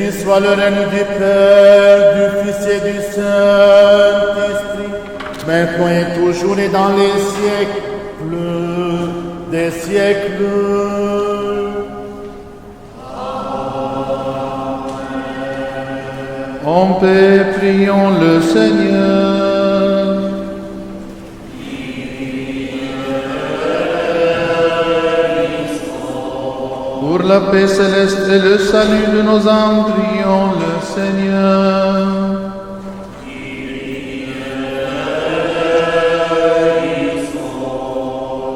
Béni soit le règne du Père, du Fils et du Saint-Esprit, maintenant et toujours et dans les siècles des siècles. En paix, prions le Seigneur. Pour la paix céleste et le salut de nos âmes, prions le Seigneur.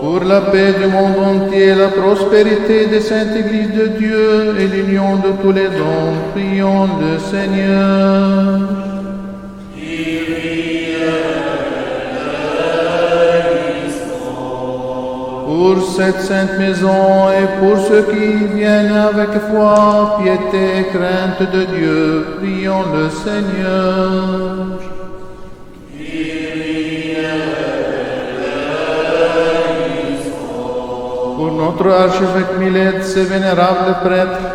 Pour la paix du monde entier, la prospérité des saintes églises de Dieu et l'union de tous les hommes, prions le Seigneur. Pour cette sainte maison et pour ceux qui viennent avec foi, piété et crainte de Dieu, prions le Seigneur. Pour notre archevêque Millet, ses vénérables prêtres,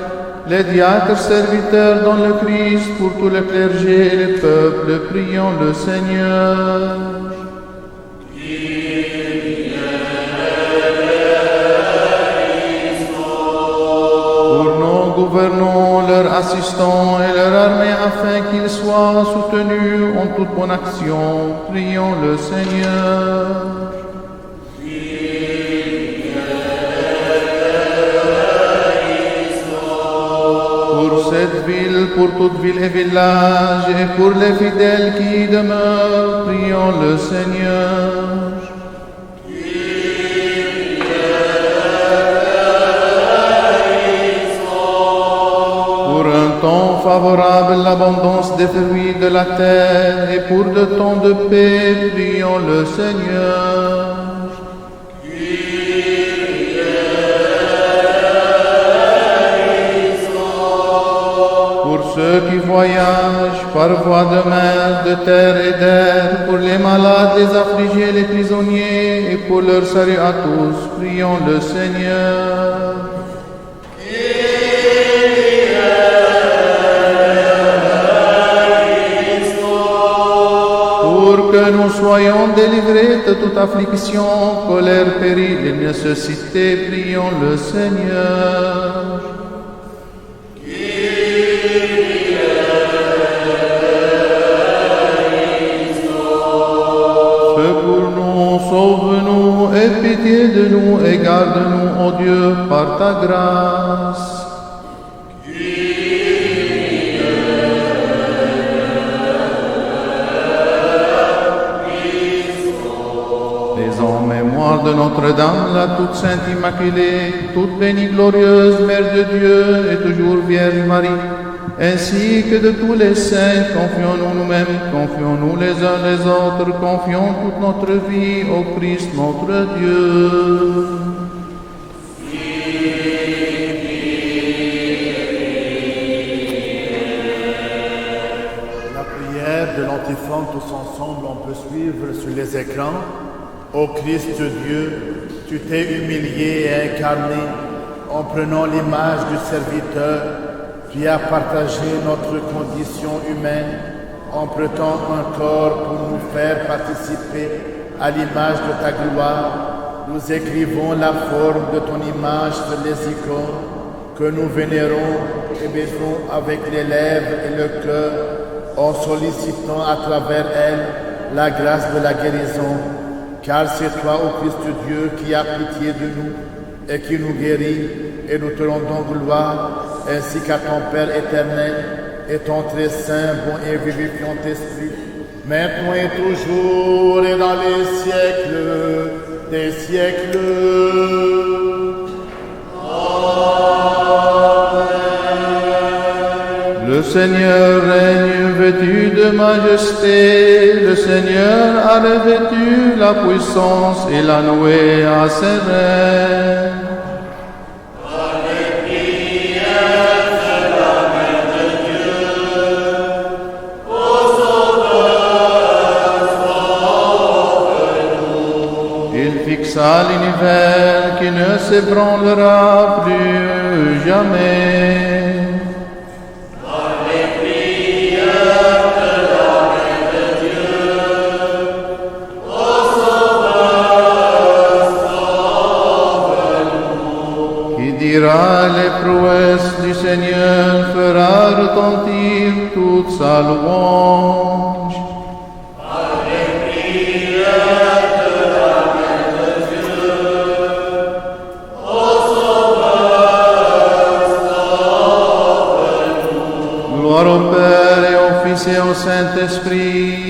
les diacres serviteurs dans le Christ, pour tout le clergé et les peuples, prions le Seigneur. Pour nos gouvernants, leurs assistants et leur armée, afin qu'ils soient soutenus en toute bonne action, prions le Seigneur. Cette ville, pour toute ville et village, et pour les fidèles qui demeurent, prions le Seigneur. Pour un temps favorable, l'abondance des fruits de la terre, et pour de temps de paix, prions le Seigneur. Ceux qui voyagent par voie de mer, de terre et d'air, pour les malades, les affligés, les prisonniers, et pour leur salut à tous, prions le Seigneur. Pour que nous soyons délivrés de toute affliction, colère, péril et nécessité, prions le Seigneur. Sauve-nous et pitié de nous et garde-nous, ô Dieu, par ta grâce. Les en mémoire de Notre-Dame, la toute sainte Immaculée, toute bénie glorieuse, Mère de Dieu et toujours Vierge Marie, ainsi que de tous les saints, confions-nous nous-mêmes, confions-nous les uns les autres, confions toute notre vie au Christ notre Dieu. La prière de l'antiphon tous ensemble, on peut suivre sur les écrans. Ô Christ Dieu, tu t'es humilié et incarné en prenant l'image du serviteur. Tu as partagé notre condition humaine en prêtant un corps pour nous faire participer à l'image de ta gloire. Nous écrivons la forme de ton image sur les icônes que nous vénérons et baisons avec les lèvres et le cœur en sollicitant à travers elles la grâce de la guérison. Car c'est toi, ô Christ Dieu, qui as pitié de nous et qui nous guérit, et nous te rendons gloire, ainsi qu'à ton Père éternel et ton très saint, bon et vivifiant Esprit, maintenant et toujours et dans les siècles des siècles. Amen. Le Seigneur règne vêtu de majesté, le Seigneur a revêtu la puissance et l'a noué à ses rênes. À l'univers qui ne s'ébranlera plus jamais. dira les prouesses du Seigneur, fera retentir toute sa louange. Gloire au Père et au Fils et au Saint-Esprit.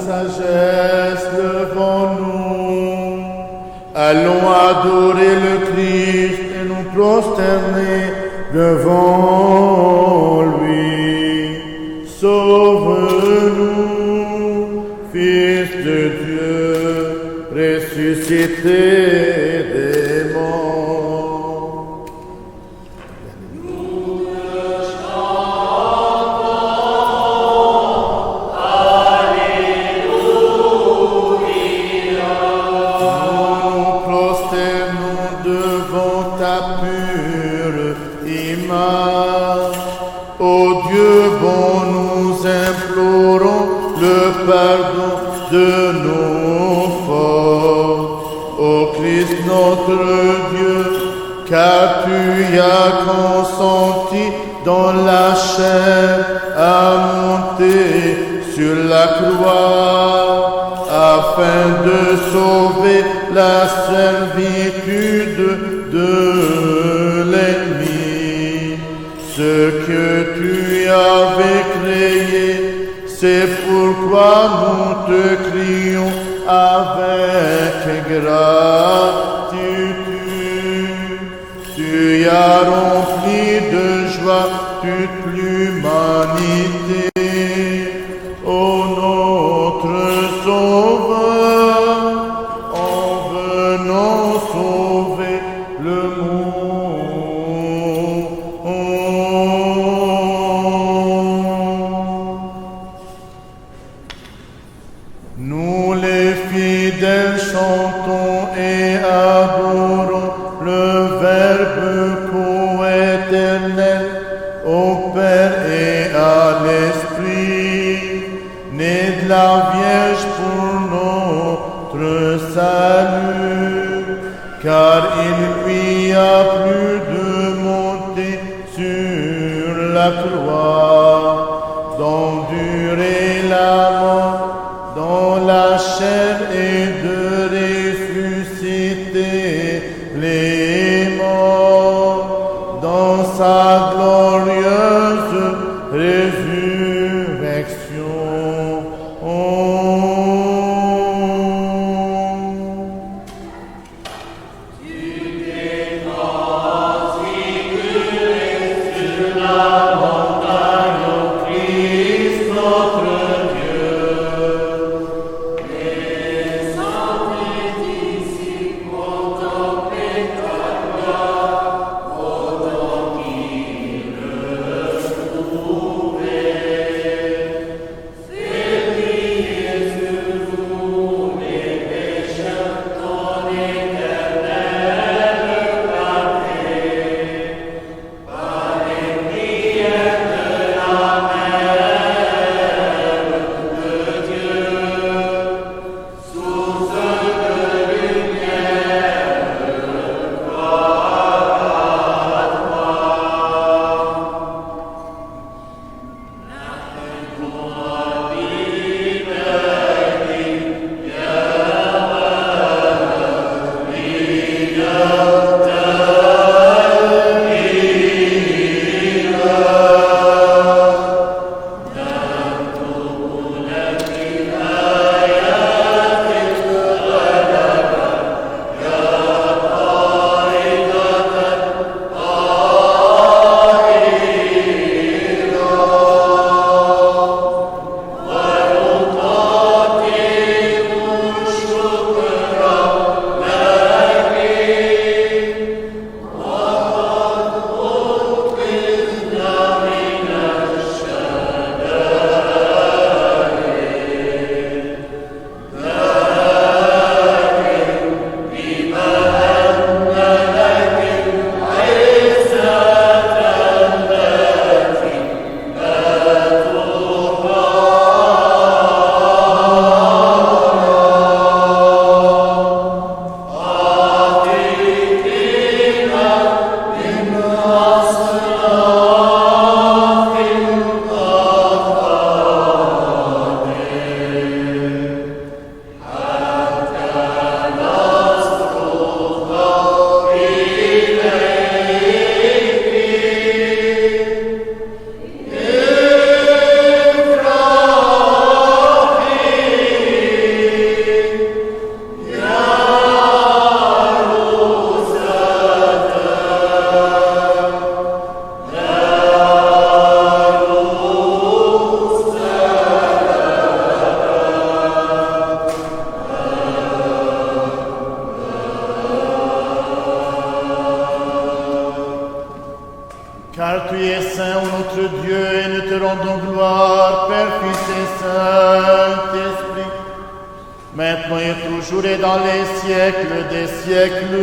Sagesse devant nous. Allons adorer le Christ et nous prosterner devant lui. Sauve-nous, Fils de Dieu, ressuscité des morts. Pardon de nos fautes, ô Christ notre Dieu, car tu as consenti dans la chair à monter sur la croix, afin de sauver la servitude de l'ennemi. Ce que tu avais créé, c'est pourquoi nous te crions avec gratitude. Tu as rempli de joie toute l'humanité, ô notre Sauveur, en venant sauver le monde. Nous les fidèles chantons et adorons le Verbe coéternel au Père et à l'Esprit, né de la Vierge pour notre salut, car il lui a plu de monter sur la croix, d'endurer la mort dans la chair et de ressusciter les morts dans sa glorieuse résurrection. Dieu, et nous te rendons gloire, Père, Fils et Saint-Esprit, maintenant et toujours et dans les siècles des siècles.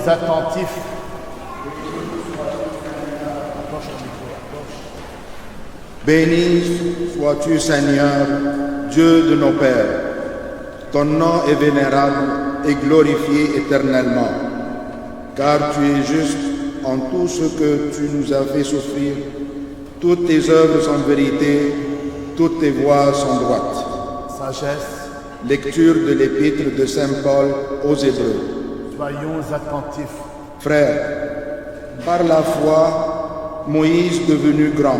Attentifs. Béni sois-tu, Seigneur, Dieu de nos pères. Ton nom est vénérable et glorifié éternellement, car tu es juste en tout ce que tu nous as fait souffrir. Toutes tes œuvres sont vérité, toutes tes voies sont droites. Sagesse. Lecture de l'épître de Saint Paul aux Hébreux. Soyons attentifs. Frères, par la foi, Moïse, devenu grand,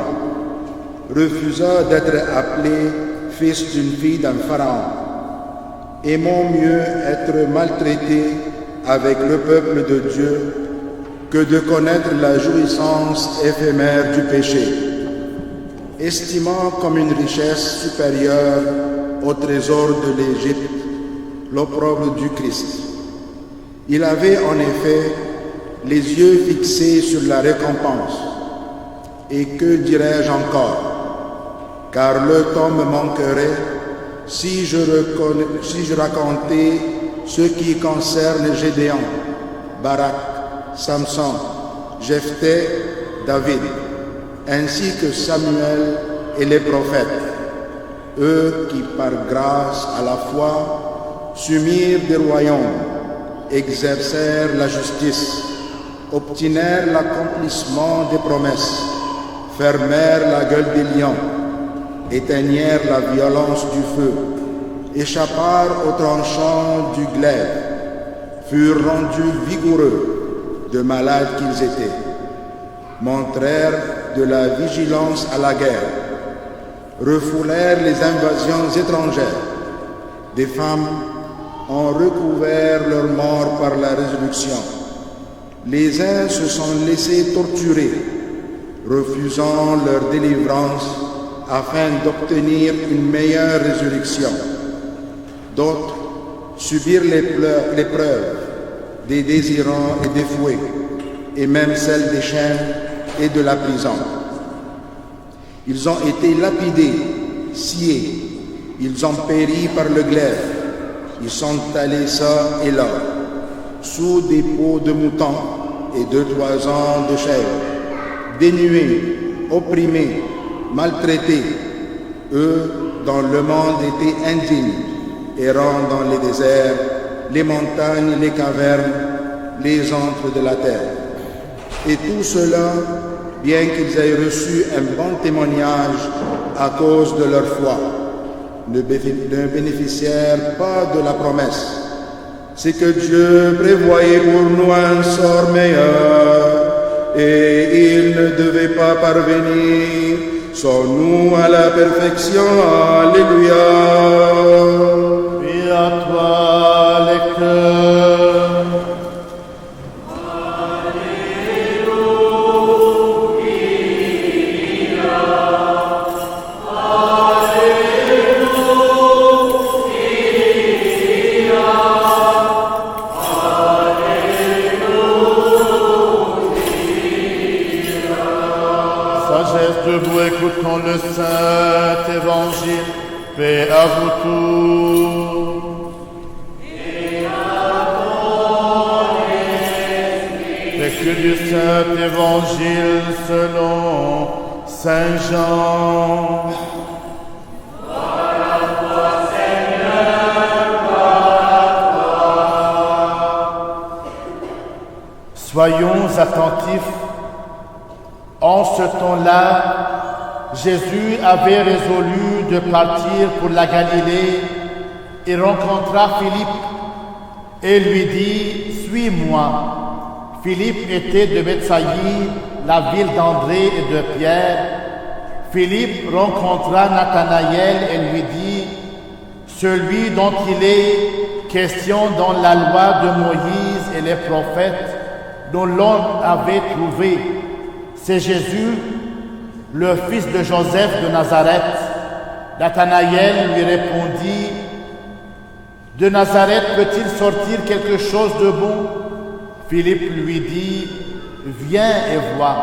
refusa d'être appelé fils d'une fille d'un pharaon. Aimons mieux être maltraités avec le peuple de Dieu que de connaître la jouissance éphémère du péché. Estimant comme une richesse supérieure au trésor de l'Égypte l'opprobre du Christ. Il avait en effet les yeux fixés sur la récompense. Et que dirais-je encore? Car le temps me manquerait si je racontais ce qui concerne Gédéon, Barak, Samson, Jephthé, David, ainsi que Samuel et les prophètes, eux qui par grâce à la foi s'unirent des royaumes, exercèrent la justice, obtinrent l'accomplissement des promesses, fermèrent la gueule des lions, éteignèrent la violence du feu, échappèrent aux tranchants du glaive, furent rendus vigoureux de malades qu'ils étaient, montrèrent de la vigilance à la guerre, refoulèrent les invasions étrangères, des femmes ont recouvert leur mort par la résurrection. Les uns se sont laissés torturer, refusant leur délivrance afin d'obtenir une meilleure résurrection. D'autres subirent l'épreuve des désirants et des fouets, et même celle des chaînes et de la prison. Ils ont été lapidés, sciés, ils ont péri par le glaive, ils sont allés ça et là, sous des peaux de moutons et 2-3 ans de chèvre, dénués, opprimés, maltraités, eux dont le monde était indigne, errant dans les déserts, les montagnes, les cavernes, les antres de la terre. Et tout cela, bien qu'ils aient reçu un bon témoignage à cause de leur foi, ne bénéficièrent pas de la promesse. C'est que Dieu prévoyait pour nous un sort meilleur, et il ne devait pas parvenir sans nous à la perfection. Alléluia. Et à toi, lecteur. Debout, écoutons le Saint Évangile. Paix à vous tous. Et à ton esprit. Lecture du Saint Évangile selon Saint Jean. Gloire à toi, Seigneur, gloire à toi. Soyons attentifs. En ce temps-là, Jésus avait résolu de partir pour la Galilée et rencontra Philippe et lui dit « Suis-moi ». Philippe était de Bethsaïde, la ville d'André et de Pierre. Philippe rencontra Nathanaël et lui dit « Celui dont il est question dans la loi de Moïse et les prophètes, dont l'on avait trouvé. C'est Jésus, le fils de Joseph de Nazareth. » Nathanaël lui répondit, « De Nazareth peut-il sortir quelque chose de bon ?» Philippe lui dit, « Viens et vois. »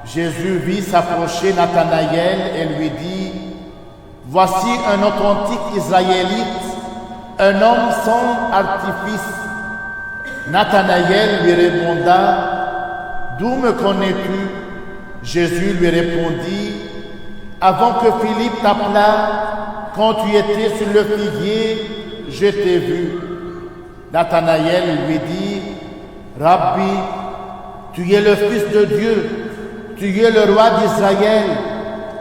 Jésus vit s'approcher Nathanaël et lui dit, « Voici un authentique Israélite, un homme sans artifice. » Nathanaël lui répondit, « D'où me connais-tu » Jésus lui répondit, « Avant que Philippe t'appelât, quand tu étais sur le figuier, je t'ai vu. » Nathanaël lui dit, « Rabbi, tu es le Fils de Dieu, tu es le roi d'Israël. »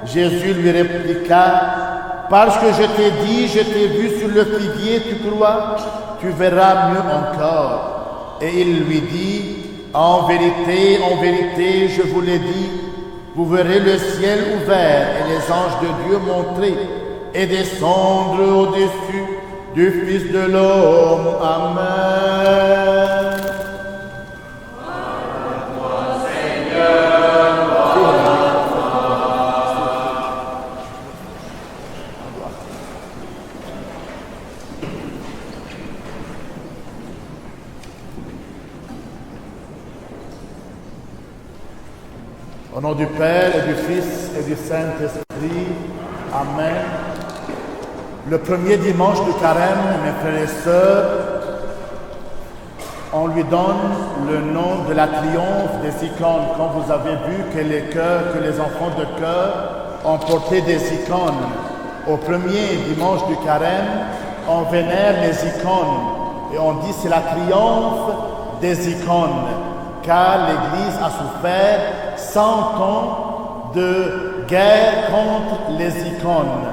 Jésus lui répliqua, « Parce que je t'ai dit, je t'ai vu sur le figuier, tu crois, tu verras mieux encore. » Et il lui dit, « En vérité, je vous l'ai dit, vous verrez le ciel ouvert et les anges de Dieu monter et descendre au-dessus du Fils de l'homme. » Amen. Au nom du Père et du Fils et du Saint-Esprit. Amen. Le premier dimanche du carême, mes frères et sœurs, on lui donne le nom de la triomphe des icônes. Quand vous avez vu que les enfants de chœur ont porté des icônes. Au premier dimanche du carême, on vénère les icônes. Et on dit c'est la triomphe des icônes. Car l'Église a souffert 100 ans de guerre contre les icônes.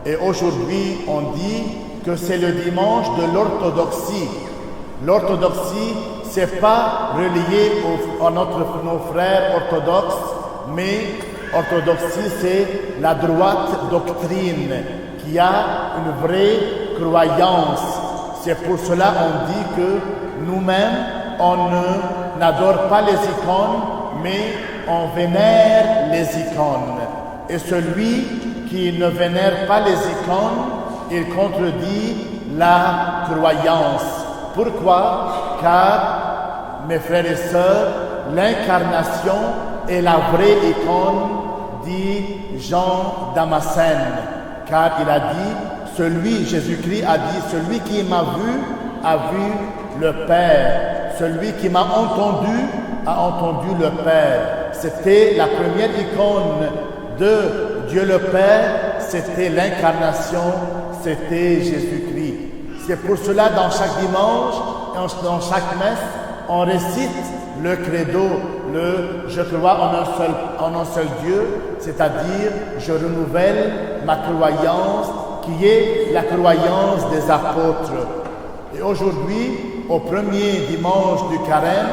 Et aujourd'hui, on dit que c'est le dimanche de l'orthodoxie. L'orthodoxie, ce n'est pas relié à nos frères orthodoxes, mais orthodoxie, c'est la droite doctrine qui a une vraie croyance. C'est pour cela qu'on dit que nous-mêmes, on n'adore pas les icônes, mais on vénère les icônes. Et celui qui ne vénère pas les icônes, il contredit la croyance. Pourquoi? Car mes frères et sœurs, l'incarnation est la vraie icône, dit Jean Damascène, car il a dit, Jésus-Christ a dit, celui qui m'a vu a vu le Père, celui qui m'a entendu a entendu le Père. C'était la première icône de Dieu le Père, c'était l'incarnation, c'était Jésus-Christ. C'est pour cela, dans chaque dimanche, dans chaque messe, on récite le credo, je crois en un seul Dieu, c'est-à-dire je renouvelle ma croyance qui est la croyance des apôtres. Et aujourd'hui, au premier dimanche du carême,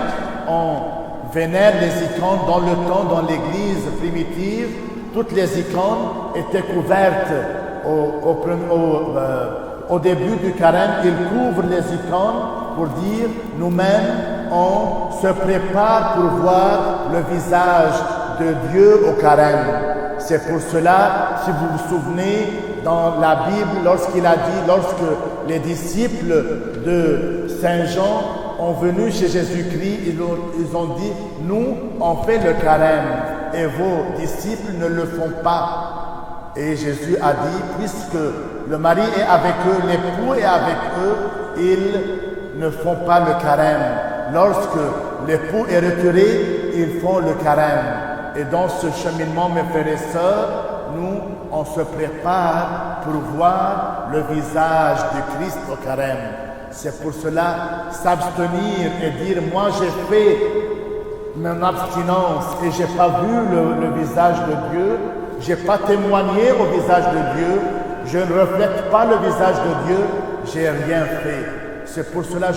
on vénère les icônes. Dans le temps, dans l'église primitive, toutes les icônes étaient couvertes au début du carême. Ils couvrent les icônes pour dire nous-mêmes, on se prépare pour voir le visage de Dieu au carême. C'est pour cela, si vous vous souvenez, dans la Bible, lorsqu'il a dit, lorsque les disciples de Saint Jean ont venu chez Jésus-Christ, ils ont dit, nous, on fait le carême et vos disciples ne le font pas. Et Jésus a dit, puisque le mari est avec eux, l'époux est avec eux, ils ne font pas le carême. Lorsque l'époux est retiré, ils font le carême. Et dans ce cheminement, mes frères et sœurs, nous, on se prépare pour voir le visage du Christ au carême. C'est pour cela, s'abstenir et dire, moi j'ai fait mon abstinence et j'ai pas vu le visage de Dieu, j'ai pas témoigné au visage de Dieu, je ne reflète pas le visage de Dieu, j'ai rien fait. C'est pour cela que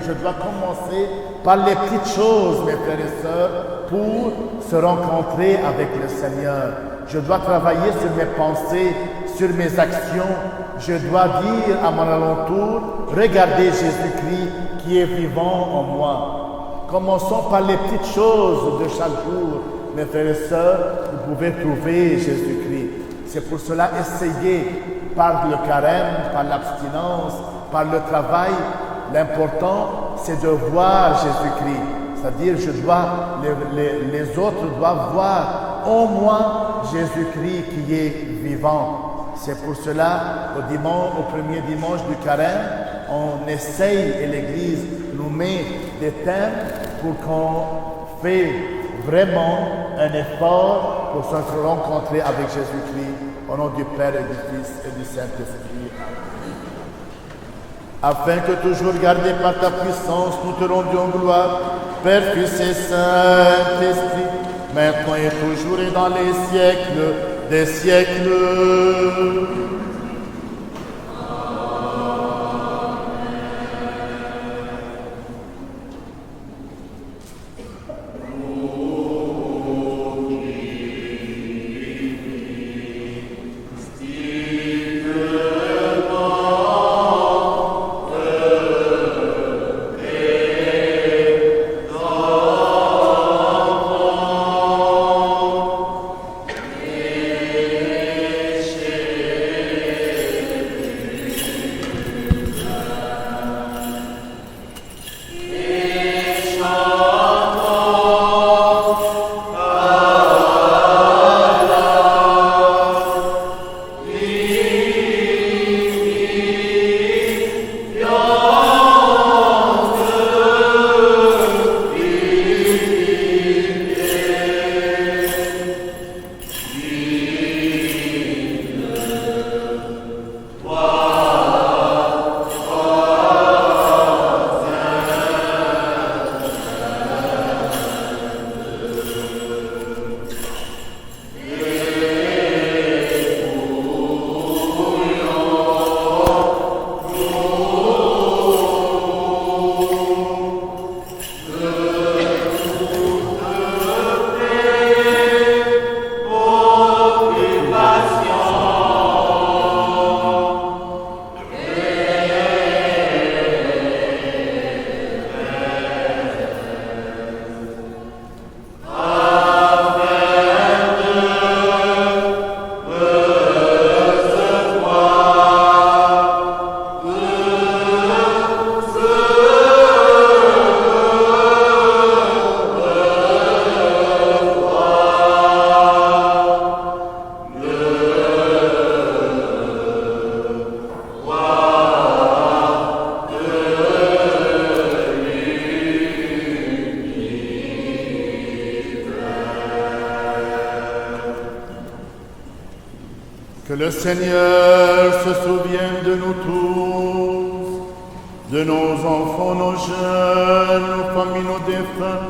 je dois commencer par les petites choses, mes frères et sœurs, pour se rencontrer avec le Seigneur. Je dois travailler sur mes pensées, sur mes actions. Je dois dire à mon alentour, regardez Jésus-Christ qui est vivant en moi. Commençons par les petites choses de chaque jour. Mes frères et sœurs, vous pouvez trouver Jésus-Christ. C'est pour cela, essayez par le carême, par l'abstinence, par le travail. L'important, c'est de voir Jésus-Christ. C'est-à-dire, les autres doivent voir au moins Jésus-Christ qui est vivant. C'est pour cela, au premier dimanche du carême, on essaye, et l'Église nous met des thèmes pour qu'on fait vraiment un effort pour se rencontrer avec Jésus-Christ. Au nom du Père et du Fils et du Saint-Esprit. Afin que toujours gardés par ta puissance, nous te rendions gloire, Père, Fils et Saint-Esprit, maintenant et toujours et dans les siècles des siècles. Que le Seigneur se souvienne de nous tous, de nos enfants, nos jeunes, nos familles, nos défunts,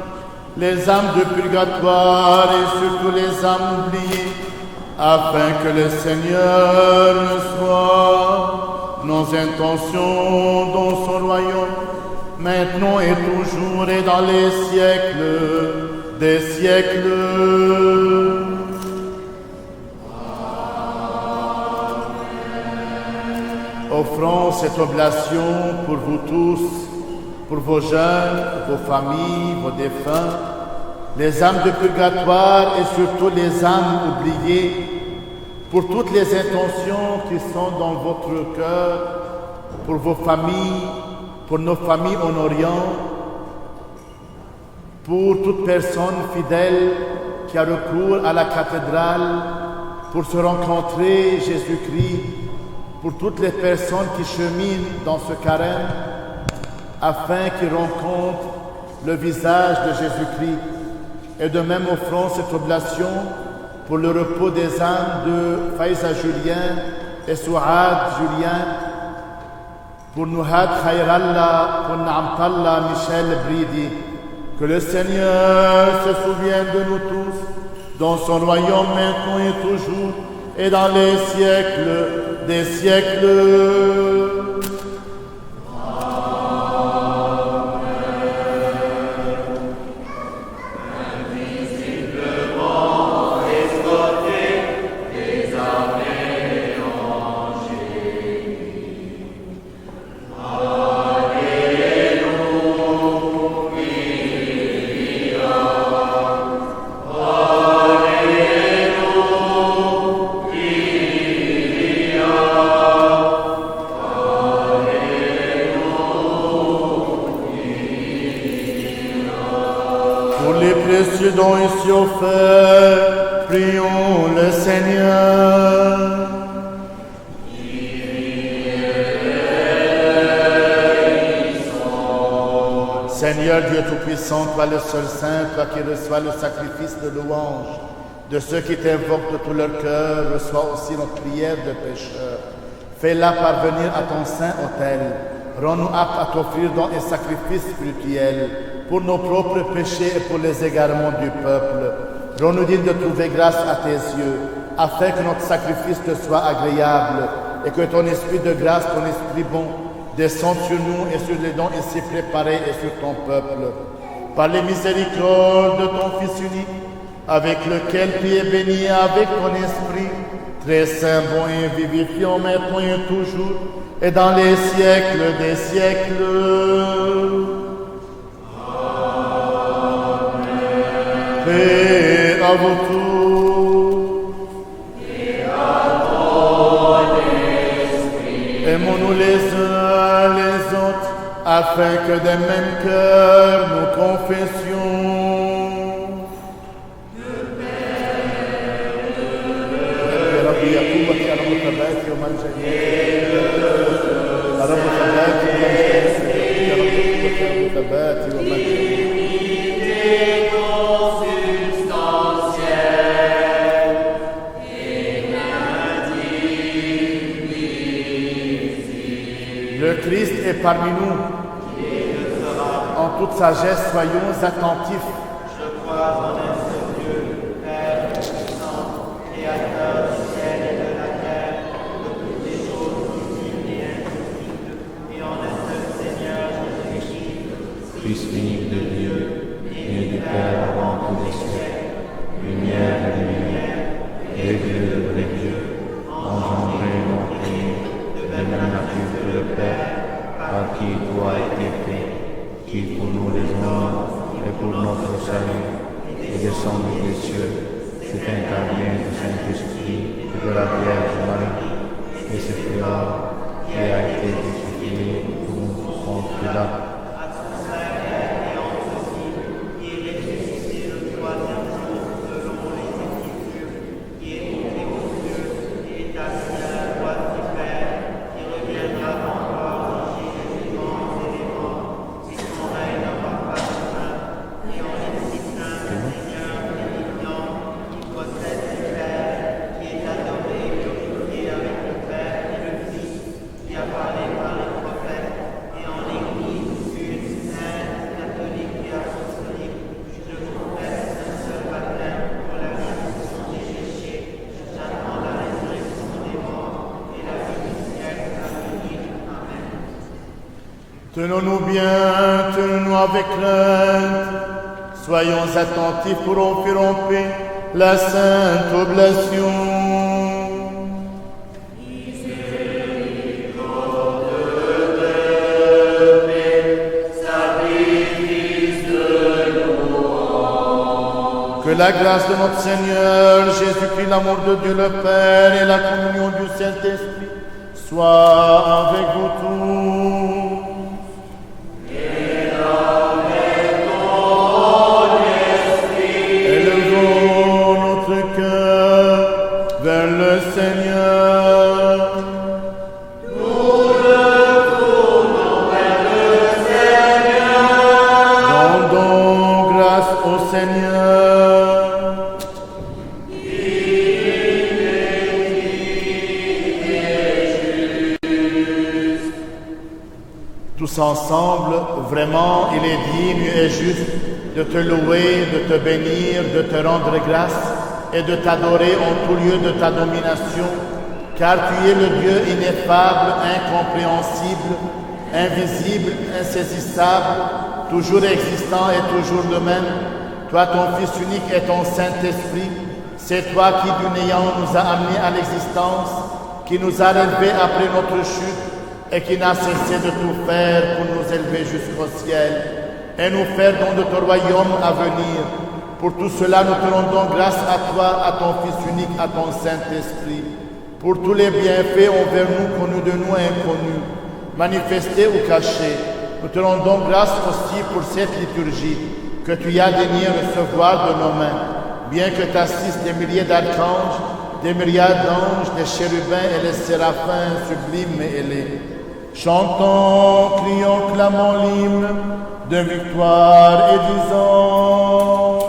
les âmes de purgatoire et surtout les âmes oubliées, afin que le Seigneur reçoive nos intentions dans son royaume, maintenant et toujours et dans les siècles des siècles. Offrons cette oblation pour vous tous, pour vos jeunes, vos familles, vos défunts, les âmes de purgatoire et surtout les âmes oubliées, pour toutes les intentions qui sont dans votre cœur, pour vos familles, pour nos familles en Orient, pour toute personne fidèle qui a recours à la cathédrale pour se rencontrer Jésus-Christ, pour toutes les personnes qui cheminent dans ce carême, afin qu'ils rencontrent le visage de Jésus-Christ. Et de même offrons cette oblation pour le repos des âmes de Faiza Julien et Souad Julien, pour Nouhad Khairallah, pour Naamtallah Michel Bridi. Que le Seigneur se souvienne de nous tous, dans son royaume maintenant et toujours, et dans les siècles des siècles. Précieux dons ici offerts, prions le Seigneur. Seigneur Dieu Tout-Puissant, toi le seul Saint, toi qui reçois le sacrifice de louange de ceux qui t'invoquent de tout leur cœur, reçois aussi notre prière de pécheurs. Fais-la parvenir à ton saint autel. Rends-nous aptes à t'offrir dons et sacrifices spirituels pour nos propres péchés et pour les égarements du peuple. Rends-nous dignes de trouver grâce à tes yeux, afin que notre sacrifice te soit agréable et que ton esprit de grâce, ton esprit bon, descende sur nous et sur les dons ici préparés et sur ton peuple. Par les miséricordes de ton Fils unique, avec lequel tu es béni avec ton esprit, très saint, bon et vivifiant maintenant et toujours, et dans les siècles des siècles. Paix à vous tous. Et à ton esprit. Aimons-nous les uns les autres, afin que des mêmes cœurs nous confessions. Le Christ est parmi nous. En toute sagesse, soyons attentifs. Je crois en un seul Dieu, Père puissant, Créateur du ciel et de la terre, de toutes les choses visibles et invisibles, et en un seul Seigneur Jésus-Christ, Fils unique de Dieu, né du Père avant tous les siècles, lumière de lumière, et Dieu de vrai Dieu, engendré et non créé, de même nature que le Père, par qui tout a été fait, qui pour nous les hommes et pour notre salut est descendu des cieux, s'est incarné du Saint-Esprit et de la Vierge Marie, et se fait l'homme qui a été crucifié pour nous contre Pilate. qui est adoré et glorifié Tenons-nous bien, tenons-nous avec crainte. Soyons attentifs pour offrir en paix la sainte oblation. Que la grâce de notre Seigneur Jésus-Christ, l'amour de Dieu le Père et la communion du Saint-Esprit soient avec vous tous. Et avec ton esprit. Élevons notre cœur vers le Seigneur. Nous le tournons vers le Seigneur. Rendons grâce au Seigneur. Tous ensemble, vraiment, il est digne et juste de te louer, de te bénir, de te rendre grâce et de t'adorer en tout lieu de ta domination, car tu es le Dieu ineffable, incompréhensible, invisible, insaisissable, toujours existant et toujours le même. Toi, ton Fils unique et ton Saint-Esprit, c'est toi qui du néant nous a amenés à l'existence, qui nous a relevés après notre chute, et qui n'a cessé de tout faire pour nous élever jusqu'au ciel et nous faire don de ton royaume à venir. Pour tout cela, nous te rendons grâce à toi, à ton Fils unique, à ton Saint-Esprit, pour tous les bienfaits envers nous, connus de nous et inconnus, manifestés ou cachés. Nous te rendons grâce aussi pour cette liturgie que tu as daigné recevoir de nos mains, bien que tu assistes des milliers d'archanges, des myriades d'anges, des chérubins et les séraphins sublimes et ailés. Chantons, crions, clamons l'hymne de victoire et disons: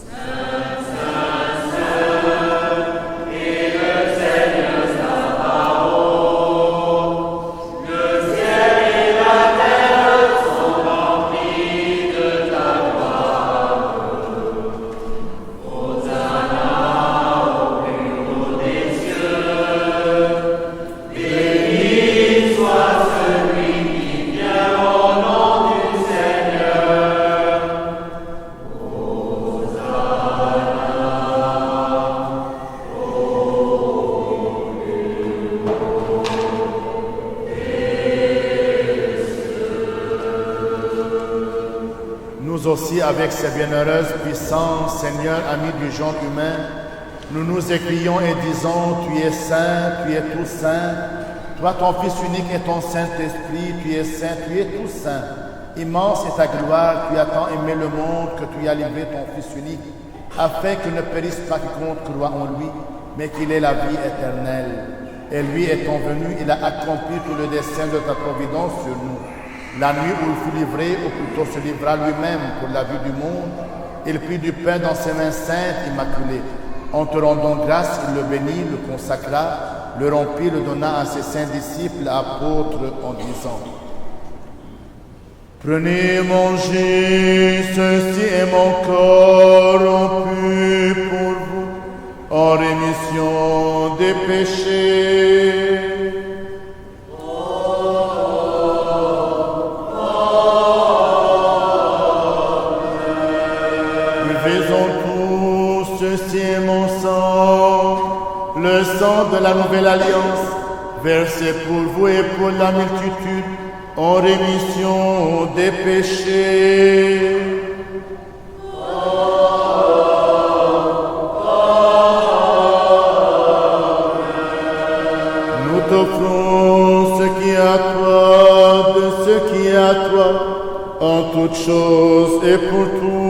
Saint, Saint, Saint, et le Seigneur Sabaoth. Le ciel et la terre sont remplis de ta gloire. Hosanna au plus haut des cieux. Soit celui qui vient au nom du Seigneur. Nous aussi, avec ces bienheureuses puissances, Seigneur, ami du genre humain, nous nous écrions et disons: Tu es saint, tu es tout saint. Toi, ton Fils unique et ton Saint-Esprit, tu es saint, tu es tout saint. Immense est ta gloire, tu as tant aimé le monde que tu as livré ton Fils unique, afin qu'il ne périsse pas quiconque croit en lui, mais qu'il ait la vie éternelle. Et lui étant venu, il a accompli tout le dessein de ta providence sur nous. La nuit où il fut livré, ou plutôt se livra lui-même pour la vie du monde, il prit du pain dans ses mains saintes, immaculées. En te rendant grâce, il le bénit, le consacra, le rompit, le donna à ses saints disciples, apôtres, en disant: Prenez, mangez, ceci est mon corps rompu pour vous, en rémission des péchés. Buvez-en tous, ceci est mon sang, le sang de la nouvelle alliance, versé pour vous et pour la multitude, en rémission des péchés. Nous t'offrons ce qui est à toi, de ce qui est à toi, en toutes choses et pour tout.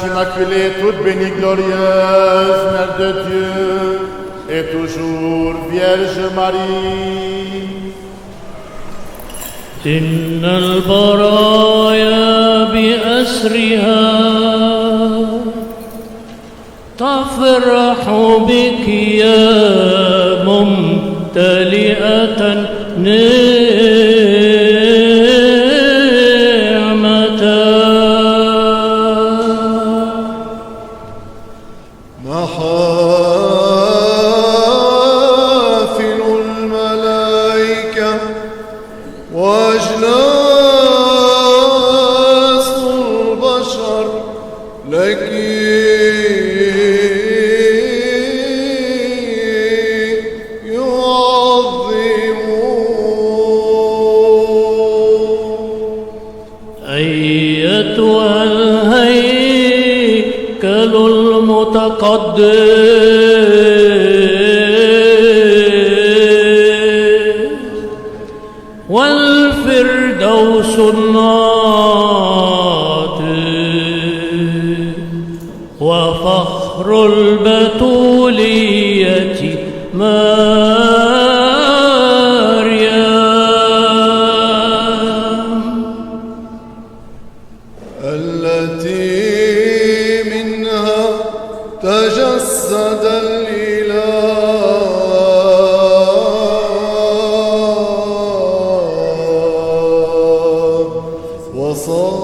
Sainte Immaculée, toute bénie, glorieuse, Mère de Dieu, et toujours Vierge Marie. إن البرايا بأسرها تفرح بك يا ممتلئة نعمة. محافل الملائكة وأجناس البشر لك يعظمون. أيتها الهيكل المتقدس والفردوس الناطق وفخر البتولية مريم التي منها تجسد الإله وصار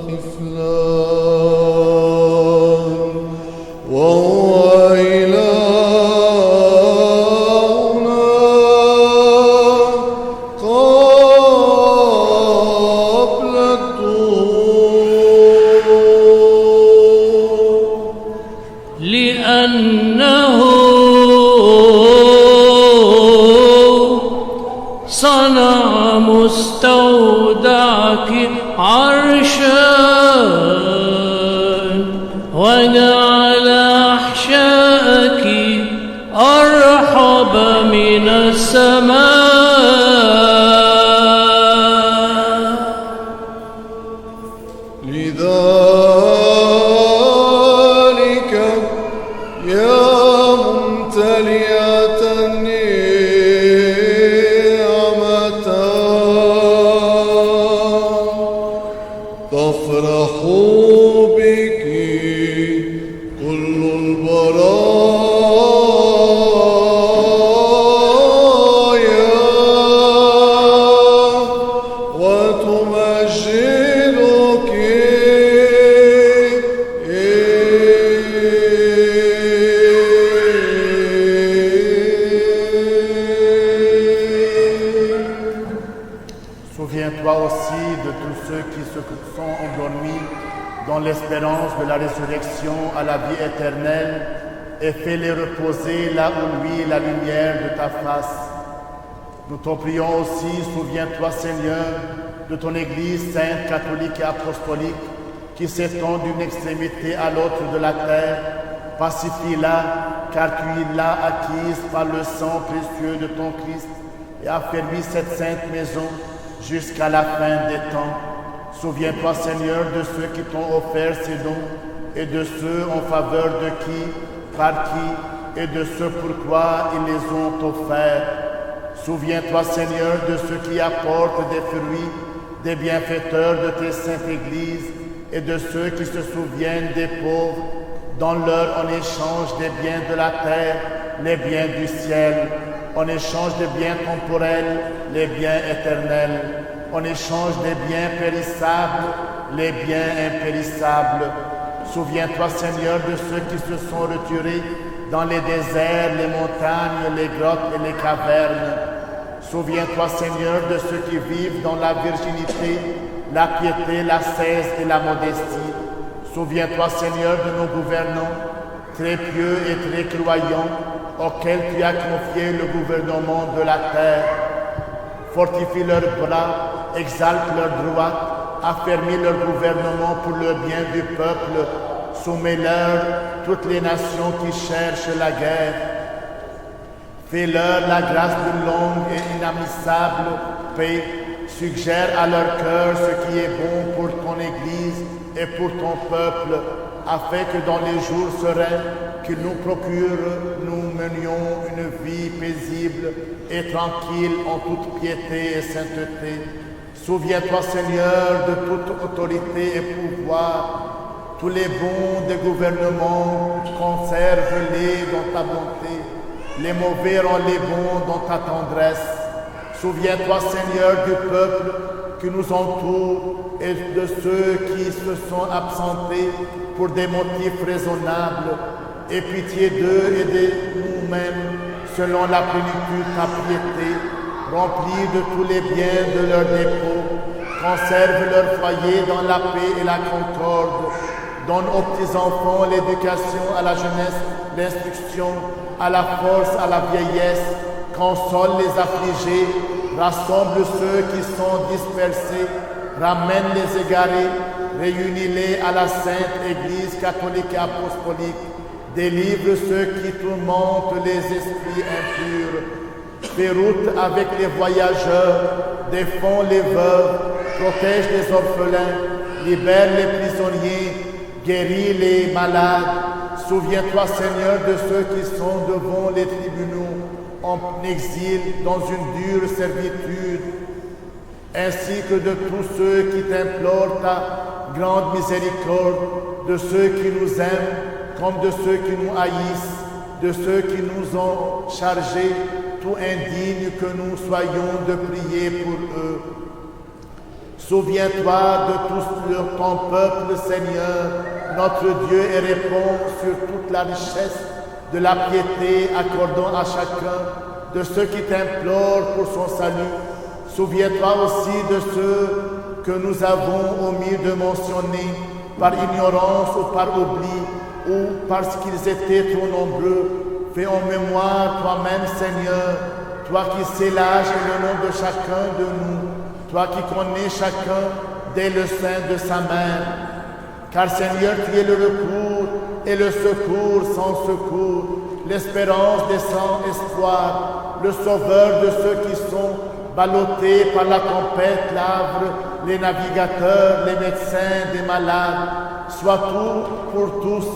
طفلا وهو إلهنا قبل الدهور. لأنه صنع مستودعك عرشا وجعل أحشائك أرحب من السماء. لذلك يا ممتلئة النعمة تفرح بك كل البرايا وتمجدك Souviens-toi aussi de tous ceux qui se sont endormis dans l'espérance de la résurrection à la vie éternelle et fais-les reposer là où luit la lumière de ta face. Nous t'en prions aussi, souviens-toi Seigneur, de ton Église sainte, catholique et apostolique qui s'étend d'une extrémité à l'autre de la terre. Pacifie-la, car tu l'as acquise par le sang précieux de ton Christ et affermis cette sainte maison jusqu'à la fin des temps. Souviens-toi, Seigneur, de ceux qui t'ont offert ces dons et de ceux en faveur de qui, par qui et de ce pourquoi ils les ont offerts. Souviens-toi, Seigneur, de ceux qui apportent des fruits, des bienfaiteurs de tes saintes églises et de ceux qui se souviennent des pauvres, donne-leur en échange des biens de la terre, les biens du ciel, en échange des biens temporels, les biens éternels, en échange des biens périssables, les biens impérissables. Souviens-toi, Seigneur, de ceux qui se sont retirés dans les déserts, les montagnes, les grottes et les cavernes. Souviens-toi, Seigneur, de ceux qui vivent dans la virginité, la piété, l'ascèse et la modestie. Souviens-toi, Seigneur, de nos gouvernants, très pieux et très croyants, auxquels tu as confié le gouvernement de la terre. Fortifie leurs bras, exalte leur droite, affermis leur gouvernement pour le bien du peuple, soumets-leur toutes les nations qui cherchent la guerre. Fais-leur la grâce d'une longue et inamissable paix suggère à leur cœur ce qui est bon pour ton Église et pour ton peuple, afin que dans les jours sereins qu'il nous procure, nous menions une vie paisible et tranquille en toute piété et sainteté. Souviens-toi, Seigneur, de toute autorité et pouvoir. Tous les bons des gouvernements, conserve-les dans ta bonté. Les mauvais rends-les bons dans ta tendresse. Souviens-toi, Seigneur, du peuple qui nous entoure et de ceux qui se sont absentés pour des motifs raisonnables. Aie pitié d'eux et de nous-mêmes, selon la plénitude de ta piété. Remplis de tous les biens de leur dépôt. Conserve leur foyer dans la paix et la concorde. Donne aux petits-enfants l'éducation à la jeunesse, l'instruction à la force, à la vieillesse. Console les affligés. Rassemble ceux qui sont dispersés. Ramène les égarés. Réunis-les à la sainte Église catholique et apostolique. Délivre ceux qui tourmentent les esprits impurs. Fais route avec les voyageurs. Défends les veuves. Protège les orphelins. Libère les prisonniers. Guéris les malades. Souviens-toi, Seigneur, de ceux qui sont devant les tribunaux, en exil, dans une dure servitude, ainsi que de tous ceux qui t'implorent ta grande miséricorde, de ceux qui nous aiment comme de ceux qui nous haïssent, de ceux qui nous ont chargés, tout indignes que nous soyons de prier pour eux. Souviens-toi de tout ton peuple, Seigneur, notre Dieu, et réponds sur toute la richesse de la piété, accordant à chacun de ceux qui t'implorent pour son salut. Souviens-toi aussi de ceux que nous avons omis de mentionner par ignorance ou par oubli, ou parce qu'ils étaient trop nombreux. Fais en mémoire toi-même, Seigneur, toi qui sais l'âge et le nom de chacun de nous, toi qui connais chacun dès le sein de sa mère. Car Seigneur, tu es le recours et le secours sans secours, l'espérance des sans espoir, le sauveur de ceux qui sont ballottés par la tempête, l'arbre, les navigateurs, les médecins des malades. Sois tout pour tous,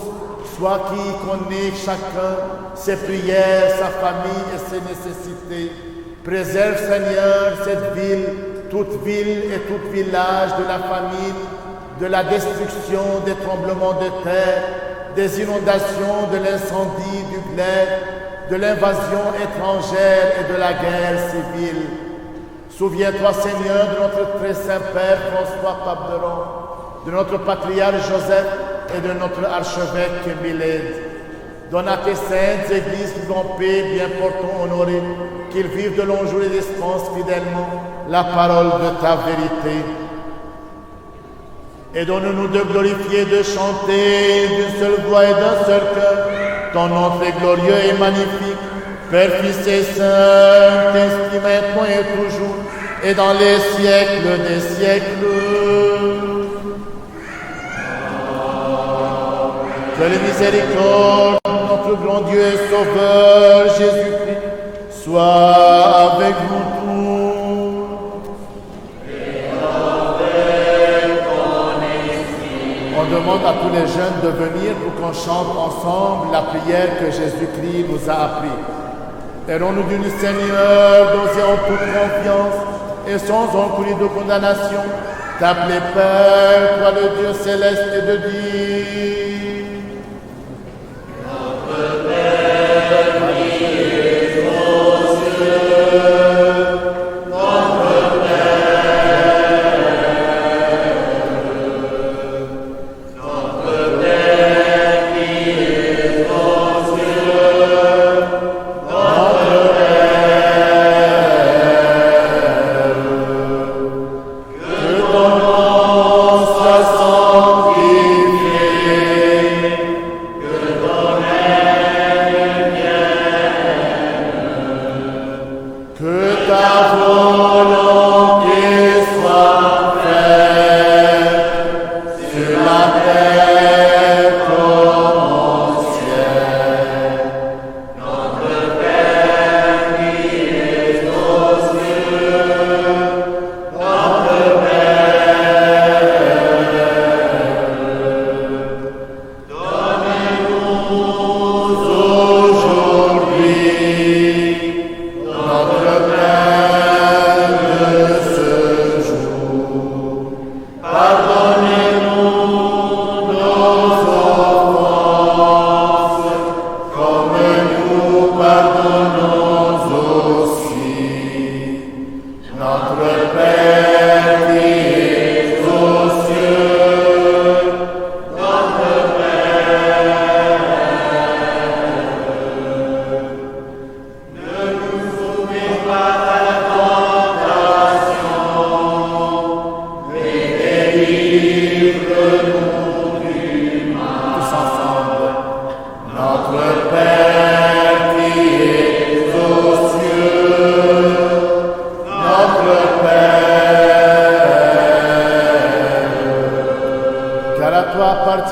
sois qui connaît chacun ses prières, sa famille et ses nécessités. Préserve, Seigneur, cette ville, toute ville et tout village de la famine, de la destruction, des tremblements de terre, des inondations, de l'incendie, du glaive, de l'invasion étrangère et de la guerre civile. Souviens-toi, Seigneur, de notre très saint Père François Pape de Rome, de notre patriarche Joseph et de notre archevêque Milède. Donne à tes saintes églises qui en paix, bien portant, honorés, qu'ils vivent de longs jours et dispensent fidèlement la parole de ta vérité. Et donne-nous de glorifier, de chanter d'une seule voix et d'un seul cœur ton nom très glorieux et magnifique, Père, Fils et Saint-Esprit, maintenant et toujours, et dans les siècles des siècles. Que les miséricordes de notre grand Dieu et Sauveur Jésus-Christ soient avec vous tous. On demande à tous les jeunes de venir pour qu'on chante ensemble la prière que Jésus-Christ nous a appris. Errons-nous du Seigneur, dosés en toute confiance et sans encours de condamnation, t'appeler Père, toi le Dieu céleste, et de dire: Notre Père qui es aux cieux, notre Père, notre Père qui es aux cieux, notre Père, que ton nom soit sanctifié.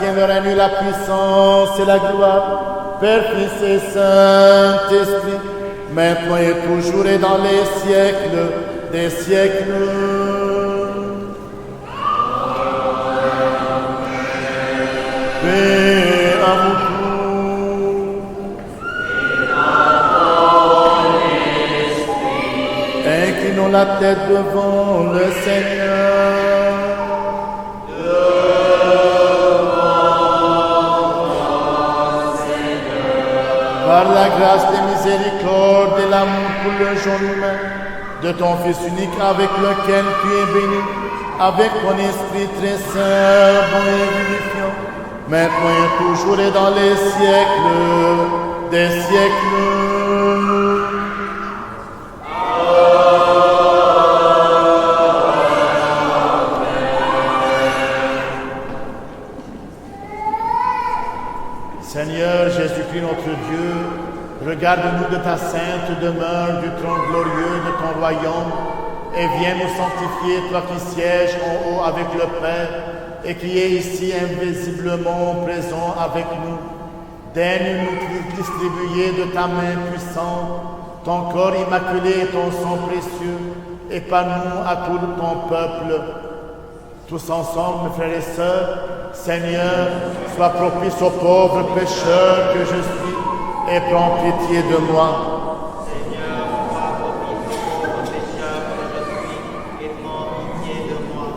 t'appartient le règne, la puissance et la gloire, Père, Fils et Saint-Esprit, maintenant et toujours et dans les siècles des siècles. Paix à vous tous. Inclinons la tête devant le Seigneur. Par la grâce des miséricordes et l'amour pour le genre humain, de ton Fils unique avec lequel tu es béni, avec ton Esprit très saint, bon et vivifiant, maintenant et toujours et dans les siècles des siècles. Seigneur Jésus-Christ notre Dieu, regarde-nous de ta sainte demeure, du trône glorieux de ton royaume, et viens nous sanctifier, toi qui sièges en haut avec le Père, et qui est ici invisiblement présent avec nous. Daigne nous distribuer de ta main puissante ton corps immaculé et ton sang précieux, et par nous à tout ton peuple. Tous ensemble, mes frères et sœurs, Seigneur, sois propice aux pauvres pécheurs que je suis et prends pitié de moi. Seigneur, sois propice aux pauvres pécheurs que je suis et prends pitié de moi.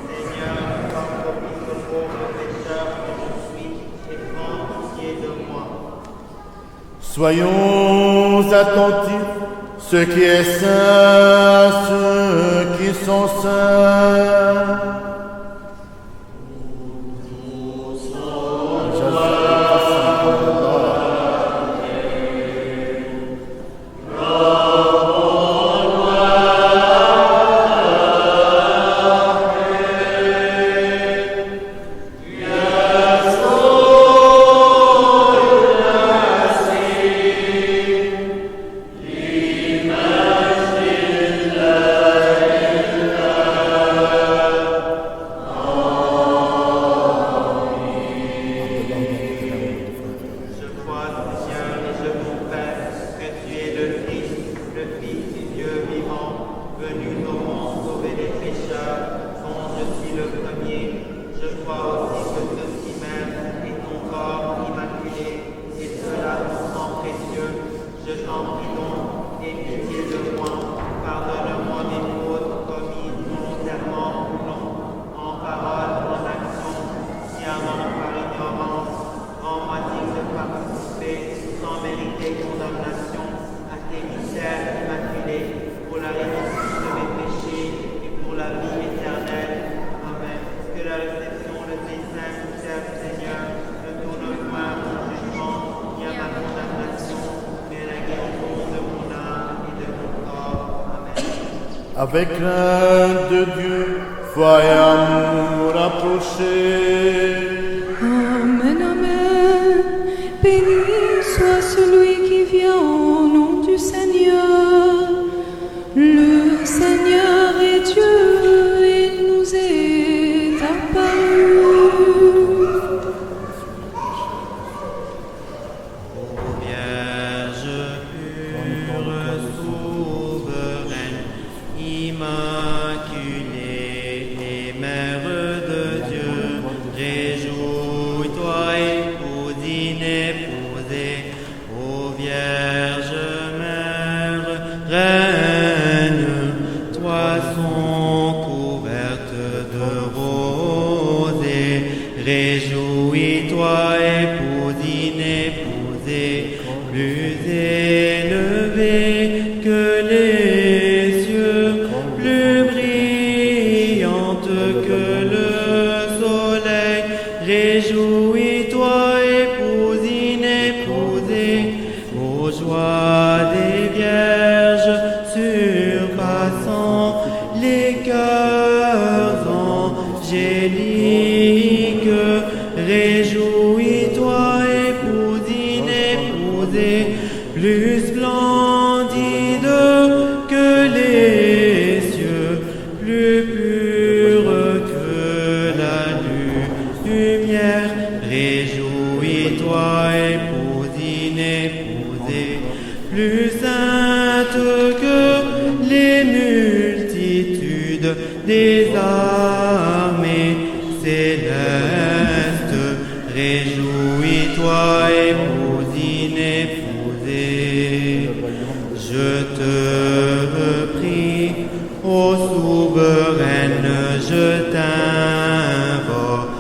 Seigneur, sois propice aux pauvres pécheurs que je suis et prends pitié de moi. Soyons attentifs, ce qui est saint, ceux qui sont saints. Avec crainte de Dieu, foi et amour approchés. Amen, amen. Béni soit celui qui vient au nom du Seigneur. Le Seigneur est Dieu, il nous est apparu. Vierge pure, souveraine, immaculée et mère de Dieu, réjouis-toi, épouse inépousée, ô Vierge mère, reine, toison couverte de rosée, réjouis-toi, épouse inépousée, plus élevée que les cieux, plus brillante que le soleil. Réjouis-toi, épouse inépousée, aux joies des vierges surpassant les cœurs angéliques. Réjouis-toi, épouse inépousée, plus splendide que les cieux, plus pure que la lumière. des armées célestes, réjouis-toi, épouse inépousée. Je te prie, ô souveraine, je t'invoque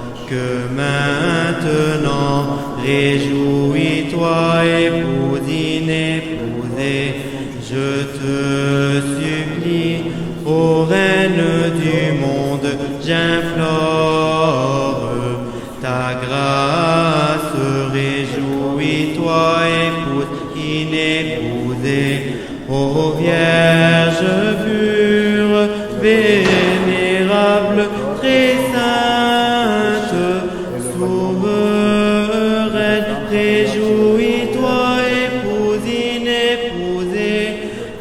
maintenant. Réjouis-toi, épouse inépousée. Je te supplie, ô Reine du monde, j'implore ta grâce. Réjouis-toi, épouse inépousée. Ô Vierge pure, vénérable, très sainte, souveraine, réjouis-toi, épouse inépousée.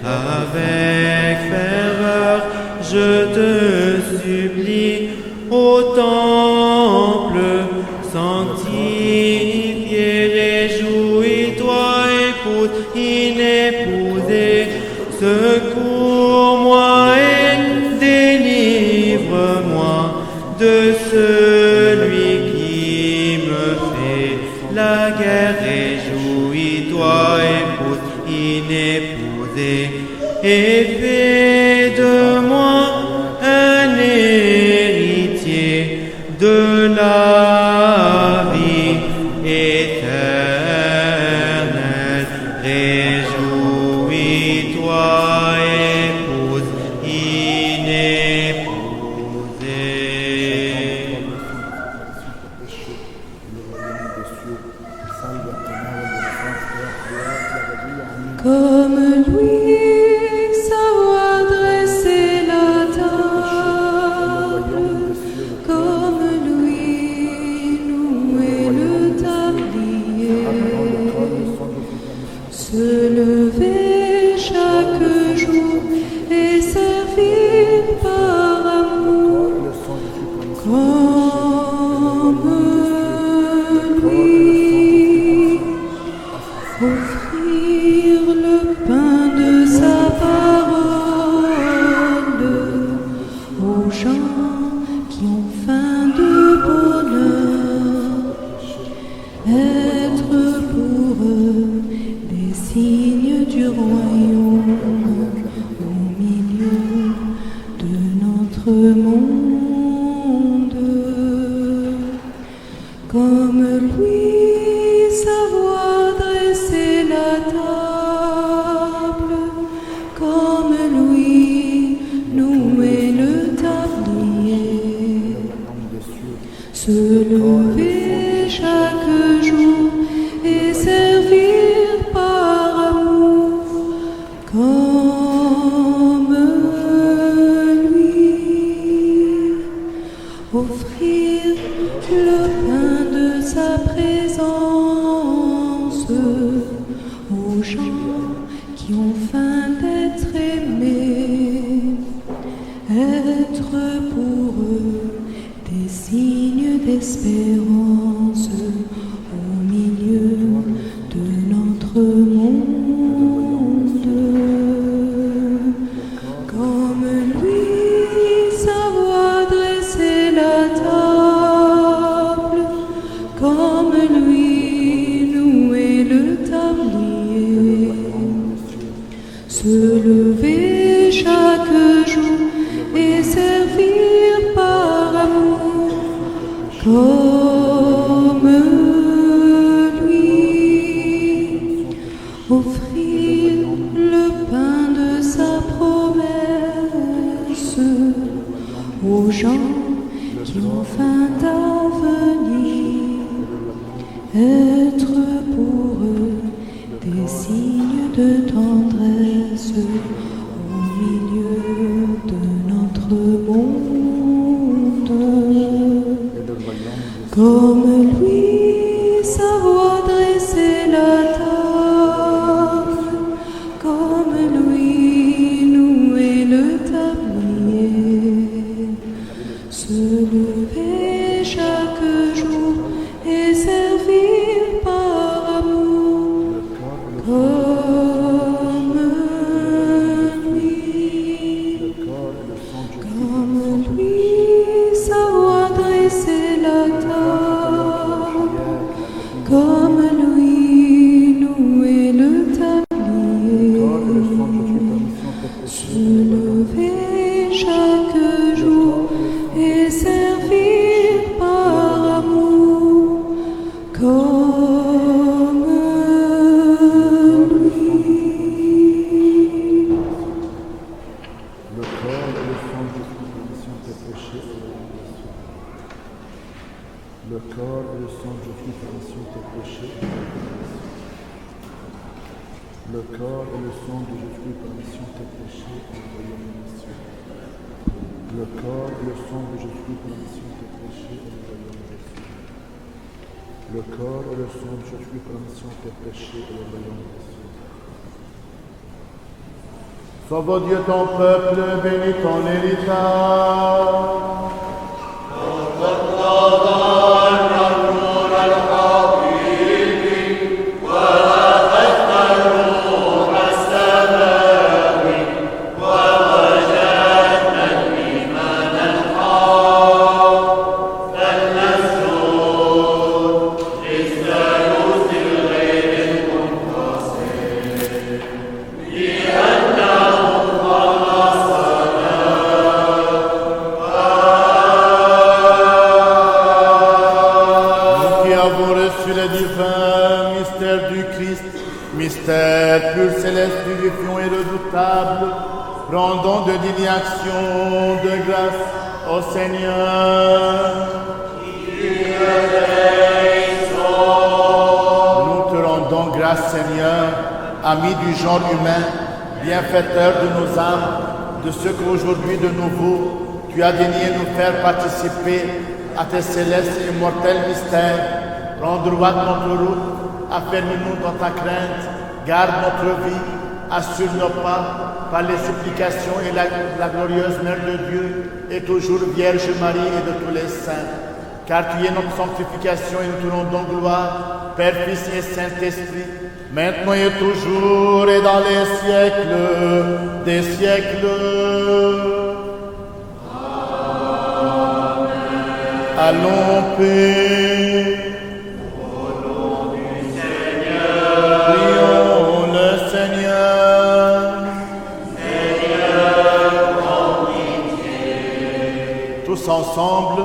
Avec ferveur, je te supplie, au temple sanctifié, réjouis-toi, épouse inépousée. Secours-moi et délivre-moi de celui qui me fait la guerre. Réjouis-toi, épouse inépousée, et fais de moi un héritier de la vie éternelle. Réjouis-toi, épouse inépousée. Comme lui, savoir dresser la table, comme lui, nouer le tablier, se lever chaque jour et servir par amour, comme lui, offrir le pain de sa parole aux gens qui ont faim de bonheur, être pour eux des signes du royaume au milieu de notre monde. Comme lui, savoir dresser la table, comme lui, nouer le tablier, se lever chaque jour et servir par amour, comme lui, offrir le pain de sa présence aux gens qui ont faim d'être aimés, être pour eux des signes d'espérance au milieu de notre monde. Comme lui, savoir dresser la table, comme lui, nouer le tablier, se lever chaque jour et servir par amour, comme lui, offrir le pain de sa promesse aux gens qui ont faim d'avenir, être pour eux des signes de tendresse au milieu de notre monde. Comme lui, savoir dresser la table, comme lui, nouer le tablier, se lever chaque jour et servir par amour, comme lui, comme lui. Le corps et le sang de Jésus pour rémission de tes péchés. Le corps et le sang de Jésus pour rémission de tes péchés et le royaume des cieux. Le corps et le sang de Jésus pour rémission de tes péchés et le royaume des cieux. Le corps et le sang de Jésus pour rémission de tes péchés et le royaume des cieux. Sauve Dieu ton peuple, bénis ton héritage. Mystère pur, céleste, vivifiant et redoutable, rendons de dignes actions de grâce au Seigneur. Nous te rendons grâce, Seigneur, ami du genre humain, bienfaiteur de nos âmes, de ce qu'aujourd'hui de nouveau tu as daigné nous faire participer à tes célestes et immortels mystères. Rends droite notre route, affermis-nous dans ta crainte, garde notre vie, assure nos pas par les supplications et la glorieuse Mère de Dieu et toujours Vierge Marie et de tous les saints. Car tu es notre sanctification et nous te rendons gloire, Père, Fils et Saint-Esprit, maintenant et toujours et dans les siècles des siècles. Amen. Allons, paix. Ensemble,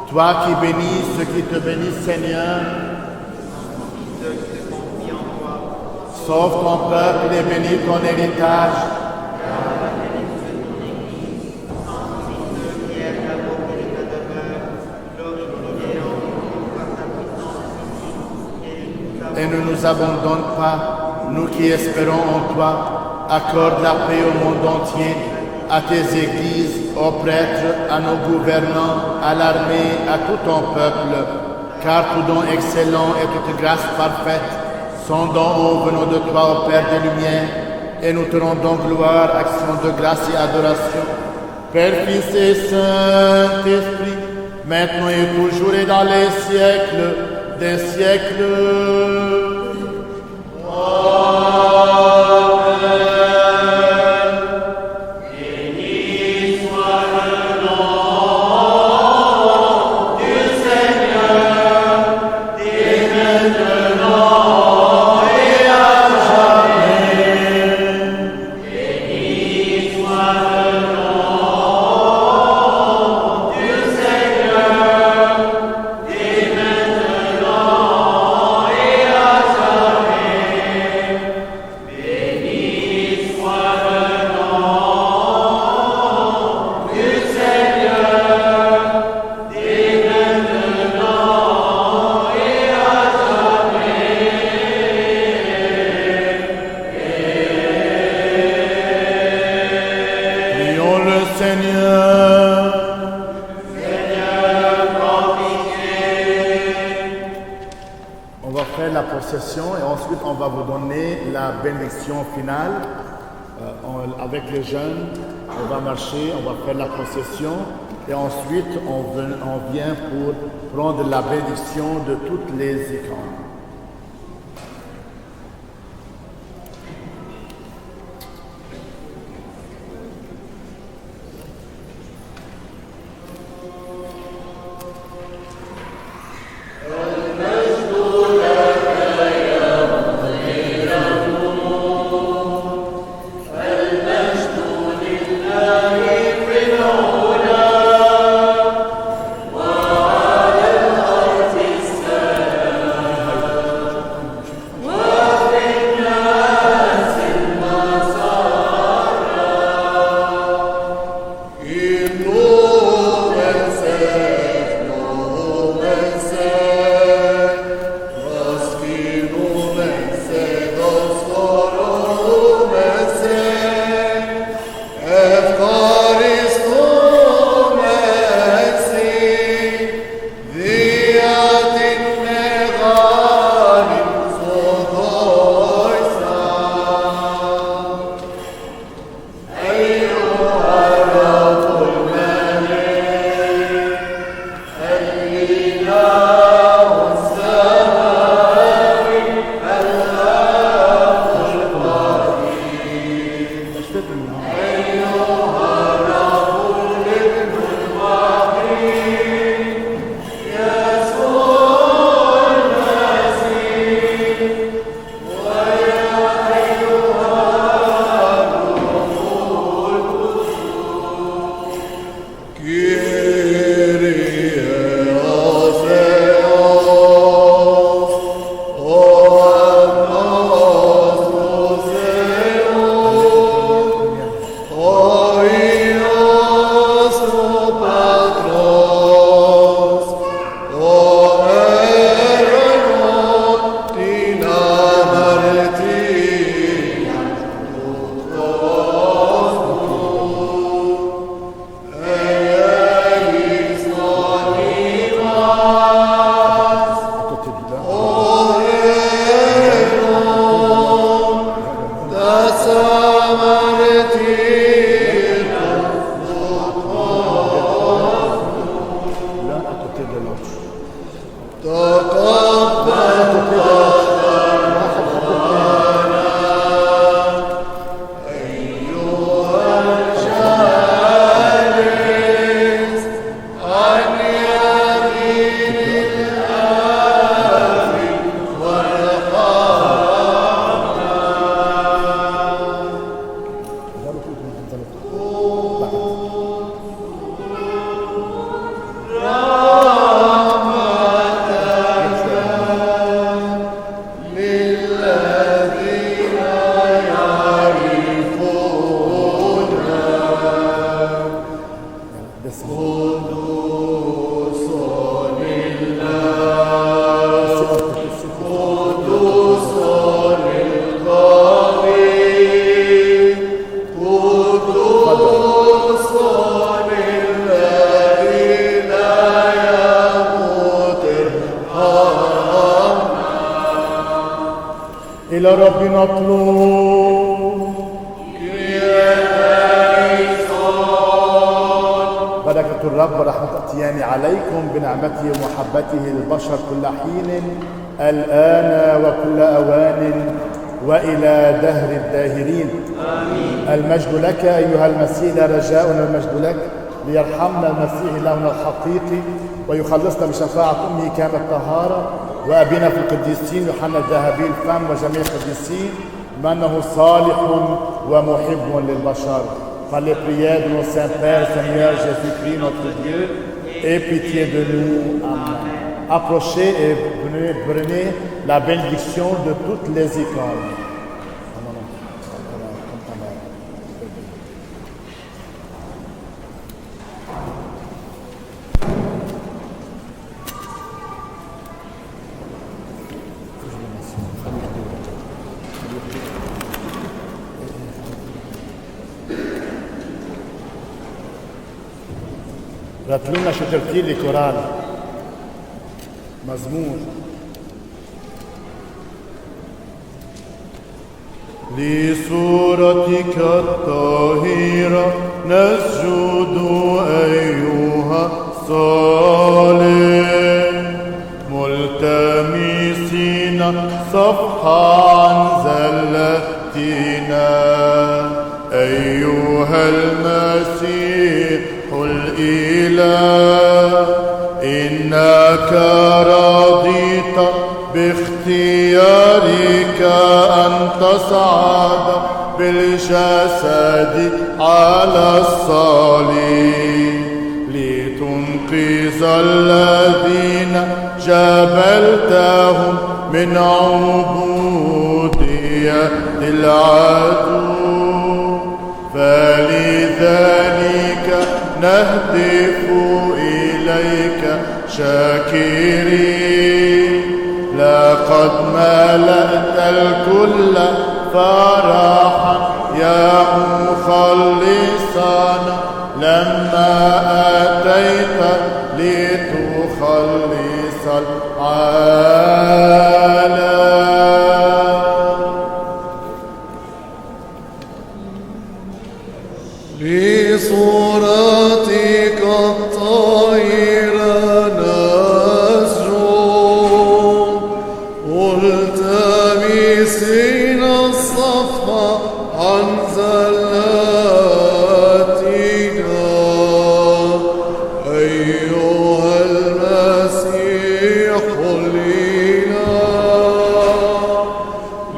toi qui bénis ceux qui te bénissent, Seigneur, sauve ton peuple et bénis ton héritage. Et ne nous abandonne pas, nous qui espérons en toi, accorde la paix au monde entier, à tes églises, aux prêtres, à nos gouvernants, à l'armée, à tout ton peuple, car tout don excellent et toute grâce parfaite sont d'en haut venant de toi, ô Père des Lumières, et nous te rendons gloire, action de grâce et adoration. Père, Fils et Saint-Esprit, maintenant et toujours et dans les siècles des siècles. Et ensuite on va vous donner la bénédiction finale avec les jeunes. On va marcher, on va faire la procession et ensuite on vient pour prendre la bénédiction de toutes les icônes. إلى رب نطلب. بركة الرب ورحمة أتيان عليكم بنعمته ومحبته للبشر كل حين الآن وكل أوان وإلى دهر الداهرين. آمين. المجد لك أيها المسيح، رجاؤنا المجد لك، ليرحمنا المسيح إلهنا الحقيقي ويخلصنا بشفاعة أمه كامل الطهارة وأبينا في القديسين يوحنا الذهبي الفم وجميع القديسين، بأنه صالح ومحب للبشر. Par les prières de notre Saint-Père, Seigneur Jésus-Christ, notre Dieu, aie pitié de nous. Amen. Approchez et prenez la bénédiction de toutes les icônes. رتلوا لنا شو ترتيل الكورال مزمور. لصورتك الطاهرة نسجد أيها الصالح، ملتمسين صفحا عن زلتنا أيها المسيح الإله. إنك رضيت باختيارك أن تصعد بالجسد على الصليب لتنقذ الذين جبلتهم من عبودية العدو. فلذلك نهتف إليك شاكرين، لقد ملأت الكل فرحا يا مخلصنا لما أتيت لتخلص العالم. لصورتك الطاهرة نسجد، ملتمسين الصفح عن زلاتنا أيها المسيح الإله.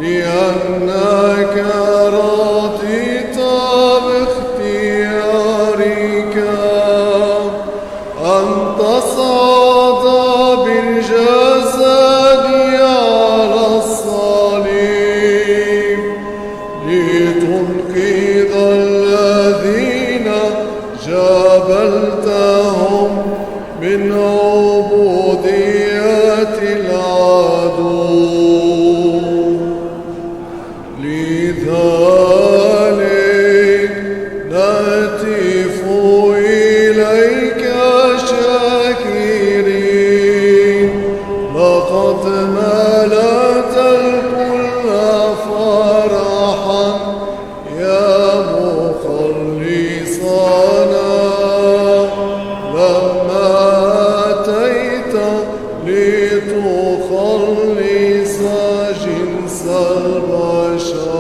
لأنك رضيت باختيارك ما أتيت لتخلص جنس البشر.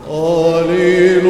هللويا.